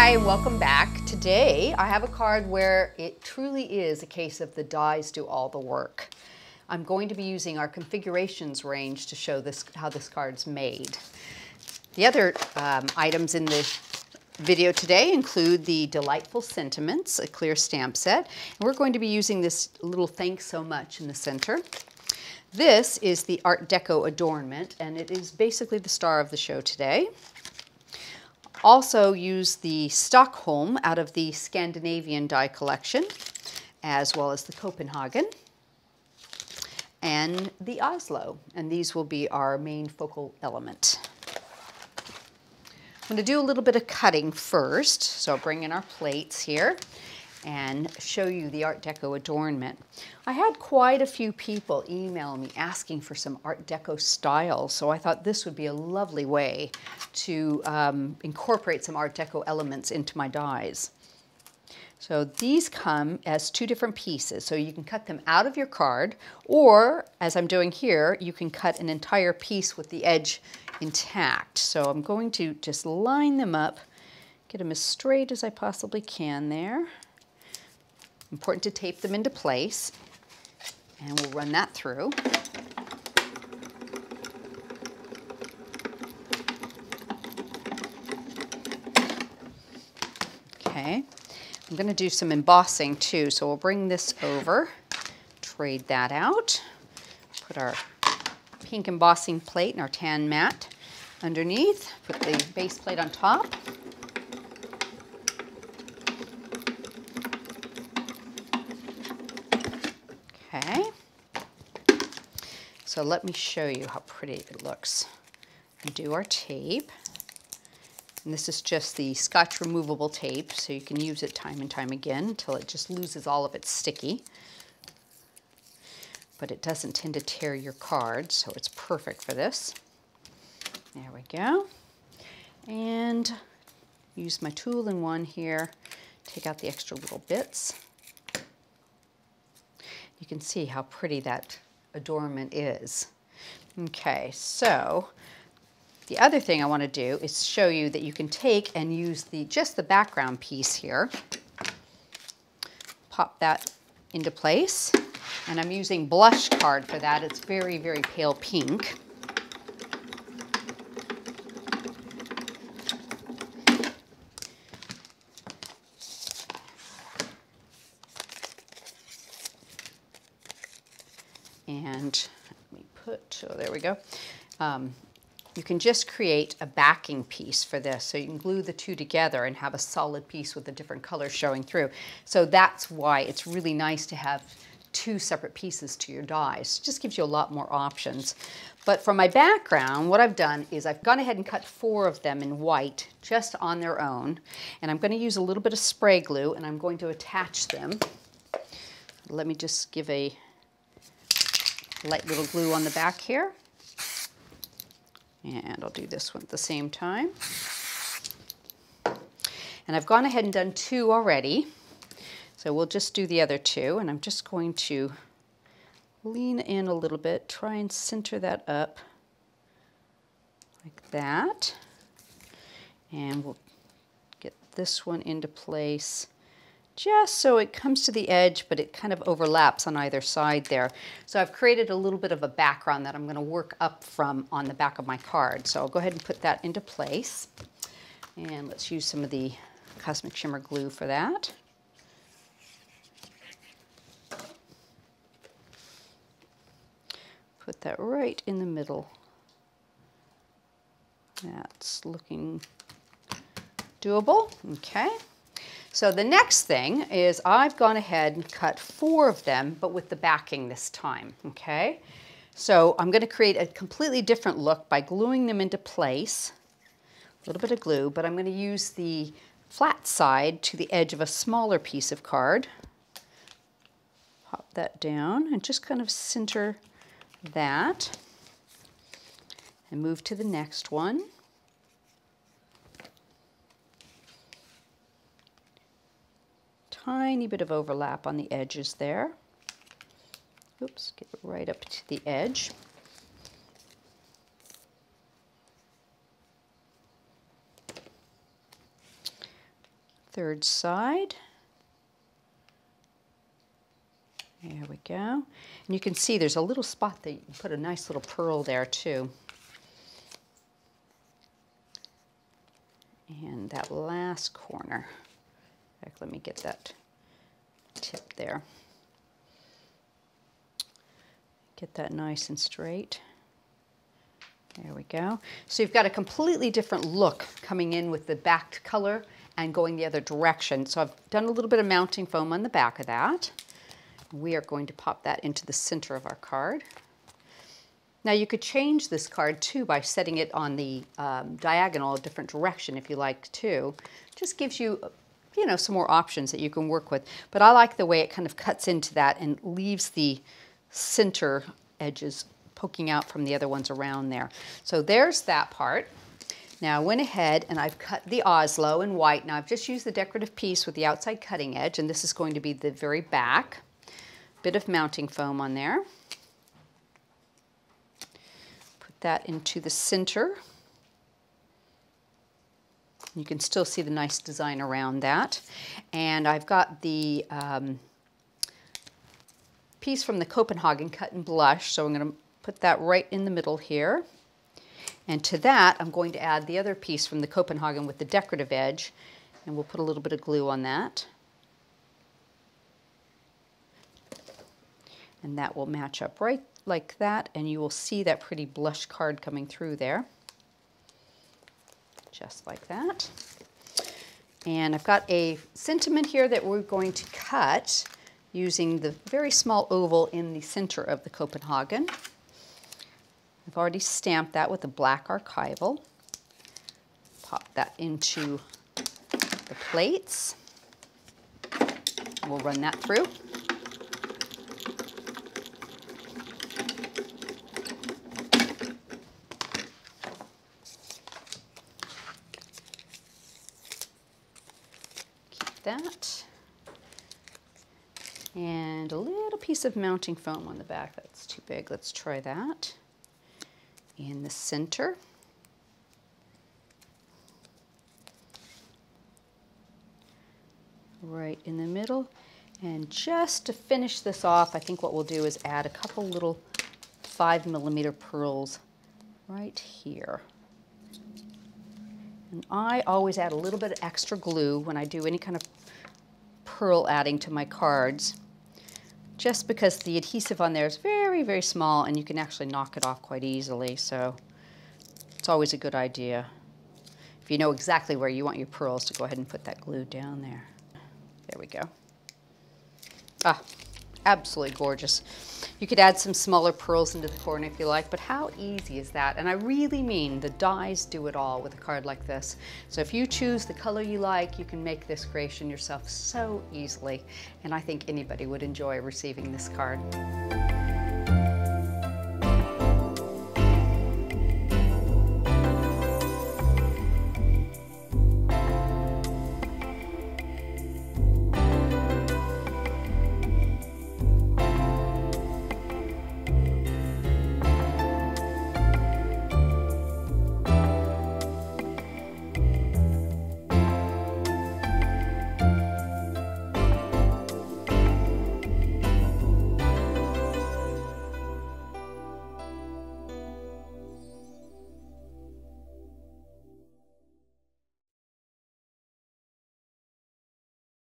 Hi, welcome back. Today I have a card where it truly is a case of the dies do all the work. I'm going to be using our configurations range to show this how this card's made. The other items in the video today include the Delightful Sentiments, a clear stamp set. And we're going to be using this little thanks so much in the center. This is the Art Deco Adornment, and it is basically the star of the show today. Also use the Stockholm out of the Scandinavian die collection, as well as the Copenhagen and the Oslo, and these will be our main focal element. I'm going to do a little bit of cutting first, so I'll bring in our plates here and show you the Art Deco Adornment. I had quite a few people email me asking for some Art Deco styles, so I thought this would be a lovely way to incorporate some Art Deco elements into my dies. So these come as two different pieces, so you can cut them out of your card, or as I'm doing here, you can cut an entire piece with the edge intact. So I'm going to just line them up, get them as straight as I possibly can there. Important to tape them into place, and we'll run that through. Okay, I'm going to do some embossing too, so we'll bring this over, trade that out, put our pink embossing plate and our tan mat underneath, put the base plate on top. Okay, so let me show you how pretty it looks. Do our tape, and this is just the Scotch removable tape, so you can use it time and time again until it just loses all of its sticky. But it doesn't tend to tear your card, so it's perfect for this. There we go. And use my tool in one here, take out the extra little bits. You can see how pretty that adornment is. Okay, so the other thing I want to do is show you that you can take and use just the background piece here. Pop that into place. And I'm using blush card for that. It's very, very pale pink. And let me put, oh, there we go. You can just create a backing piece for this. So you can glue the two together and have a solid piece with the different colors showing through. So that's why it's really nice to have two separate pieces to your dies. It just gives you a lot more options. But for my background, what I've done is I've gone ahead and cut 4 of them in white just on their own. And I'm going to use a little bit of spray glue and I'm going to attach them. Let me just give a light little glue on the back here. And I'll do this one at the same time. And I've gone ahead and done 2 already. So we'll just do the other 2, and I'm just going to lean in a little bit, try and center that up like that. And we'll get this one into place just so it comes to the edge, but it kind of overlaps on either side there. So I've created a little bit of a background that I'm going to work up from on the back of my card. So I'll go ahead and put that into place. And let's use some of the Cosmic Shimmer glue for that. Put that right in the middle. That's looking doable. Okay. So the next thing is I've gone ahead and cut 4 of them, but with the backing this time, okay? So I'm going to create a completely different look by gluing them into place. A little bit of glue, but I'm going to use the flat side to the edge of a smaller piece of card. Pop that down and just kind of center that. And move to the next one. Tiny bit of overlap on the edges there. Oops, get it right up to the edge. third side. There we go. And you can see there's a little spot that you can put a nice little pearl there too. And that last corner. In fact, let me get that tip there. Get that nice and straight. There we go. So you've got a completely different look coming in with the backed color and going the other direction. So I've done a little bit of mounting foam on the back of that. We are going to pop that into the center of our card. Now you could change this card too by setting it on the diagonal, a different direction if you like to. Just gives you, you know, some more options that you can work with. But I like the way it kind of cuts into that and leaves the center edges poking out from the other ones around there. So there's that part. Now I went ahead and I've cut the Oslo in white. Now I've just used the decorative piece with the outside cutting edge, and this is going to be the very back. Bit of mounting foam on there. Put that into the center. You can still see the nice design around that. And I've got the piece from the Copenhagen cut in blush, so I'm going to put that right in the middle here. And to that, I'm going to add the other piece from the Copenhagen with the decorative edge, and we'll put a little bit of glue on that. And that will match up right like that, and you will see that pretty blush card coming through there. Just like that. And I've got a sentiment here that we're going to cut using the very small oval in the center of the Copenhagen. I've already stamped that with a black archival. Pop that into the plates. We'll run that through. That, and a little piece of mounting foam on the back. That's too big. Let's try that. In the center. Right in the middle. And just to finish this off, I think what we'll do is add a couple little 5mm pearls right here. And I always add a little bit of extra glue when I do any kind of pearl adding to my cards, just because the adhesive on there is very, very small and you can actually knock it off quite easily. So it's always a good idea. If you know exactly where you want your pearls, to go ahead and put that glue down there. There we go. Ah, absolutely gorgeous. You could add some smaller pearls into the corner if you like, but how easy is that? And I really mean the dies do it all with a card like this. So if you choose the color you like, you can make this creation yourself so easily. And I think anybody would enjoy receiving this card.